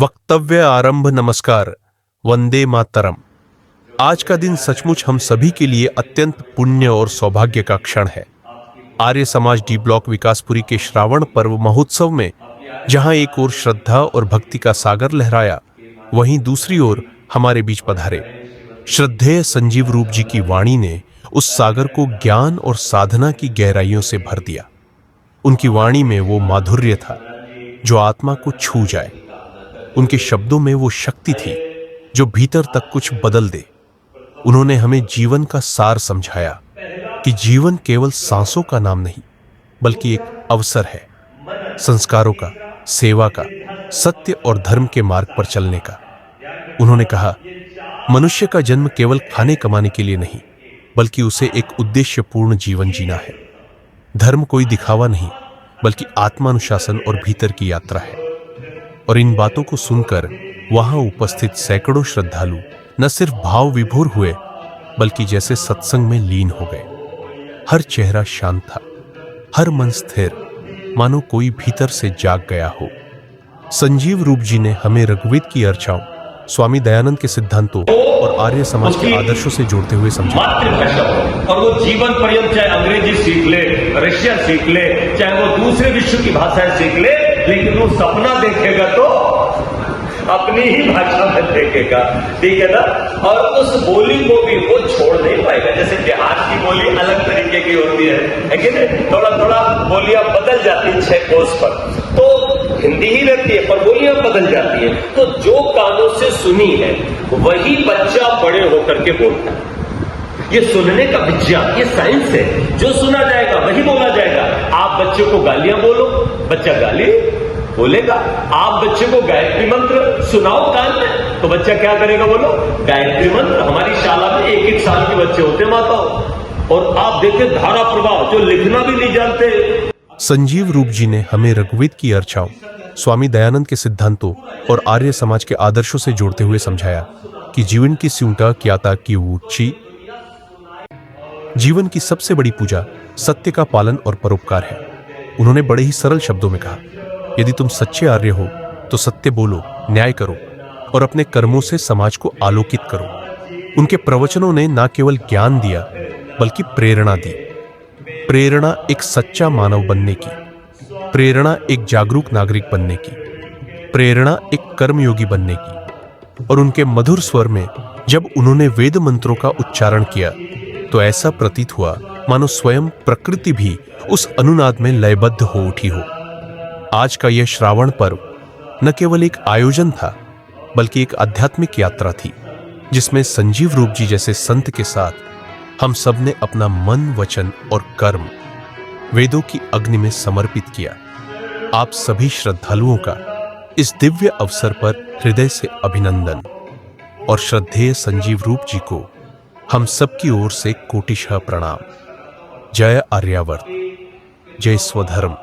वक्तव्य आरंभ। नमस्कार, वंदे मातरम। आज का दिन सचमुच हम सभी के लिए अत्यंत पुण्य और सौभाग्य का क्षण है। आर्य समाज डी ब्लॉक विकासपुरी के श्रावण पर्व महोत्सव में जहां एक ओर श्रद्धा और भक्ति का सागर लहराया, वहीं दूसरी ओर हमारे बीच पधारे श्रद्धेय संजीव रूप जी की वाणी ने उस सागर को ज्ञान और साधना की गहराइयों से भर दिया। उनकी वाणी में वो माधुर्य था जो आत्मा को छू जाए। उनके शब्दों में वो शक्ति थी जो भीतर तक कुछ बदल दे। उन्होंने हमें जीवन का सार समझाया कि जीवन केवल सांसों का नाम नहीं, बल्कि एक अवसर है संस्कारों का, सेवा का, सत्य और धर्म के मार्ग पर चलने का। उन्होंने कहा, मनुष्य का जन्म केवल खाने कमाने के लिए नहीं, बल्कि उसे एक उद्देश्यपूर्ण जीवन जीना है। धर्म कोई दिखावा नहीं, बल्कि आत्मानुशासन और भीतर की यात्रा है। और इन बातों को सुनकर वहां उपस्थित सैकड़ों श्रद्धालु न सिर्फ भाव विभोर हुए, बल्कि जैसे सत्संग में लीन हो गए। हर चेहरा शांत था, हर मन स्थिर, मानो कोई भीतर से जाग गया हो। संजीव रूप जी ने हमें ऋग्वेद की अर्चाओं, स्वामी दयानंद के सिद्धांतों और आर्य समाज के आदर्शों से जोड़ते हुए समझा। और वो जीवन पर्यंत चाहे अंग्रेजी सीख ले, रशिया सीख ले, चाहे वो दूसरे विश्व की भाषाएं सीख ले, लेकिन वो सपना देखेगा तो अपनी ही भाषा में देखेगा, ठीक है ना। और उस बोली को भी वो छोड़ नहीं पाएगा। जैसे बिहार की बोली अलग तरीके की होती है कि नहीं, थोड़ा थोड़ा बोलियां बदल जाती है 6 कोस पर, तो हिंदी ही रहती है पर बोलियां बदल जाती है। तो जो कानों से सुनी है वही बच्चा बड़े होकर के बोलता है। ये सुनने का विज्ञान, ये साइंस है। जो सुना जाएगा वही बोला जाएगा। आप बच्चे को गालियां बोलो, बच्चा गाली बोलेगा। आप बच्चे को गायत्री मंत्र सुनाओ कान में, तो बच्चा क्या करेगा बोलो? गायत्री मंत्र। हमारी शाला में 1-1 साल के बच्चे होते माताओं, और आप देखते धारा प्रवाह, जो लिखना भी नहीं जानते। संजीव रूप जी ने हमें ऋग्वेद की अर्चाओं, स्वामी दयानंद के सिद्धांतों और आर्य समाज के आदर्शों से जोड़ते हुए समझाया कि जीवन की स्यूंटा क्याता की ऊंची। जीवन की सबसे बड़ी पूजा सत्य का पालन और परोपकार है। उन्होंने बड़े ही सरल शब्दों में कहा, यदि तुम सच्चे आर्य हो तो सत्य बोलो, न्याय करो और अपने कर्मों से समाज को आलोकित करो। उनके प्रवचनों ने न केवल ज्ञान दिया, बल्कि प्रेरणा दी। प्रेरणा एक सच्चा मानव बनने की, प्रेरणा एक जागरूक नागरिक बनने की, प्रेरणा एक कर्मयोगी बनने की। और उनके मधुर स्वर में जब उन्होंने वेद मंत्रों का उच्चारण किया, तो ऐसा प्रतीत हुआ मानो स्वयं प्रकृति भी उस अनुनाद में लयबद्ध हो उठी हो। आज का यह श्रावण पर्व न केवल एक आयोजन था, बल्कि एक आध्यात्मिक यात्रा थी, जिसमें संजीव रूप जी जैसे संत के साथ हम सब ने अपना मन, वचन और कर्म वेदों की अग्नि में समर्पित किया। आप सभी श्रद्धालुओं का इस दिव्य अवसर पर हृदय से अभिनंदन, और श्रद्धेय संजीव रूप जी को हम सबकी ओर से कोटिशः प्रणाम। जय आर्यावर्त, जय स्वधर्म।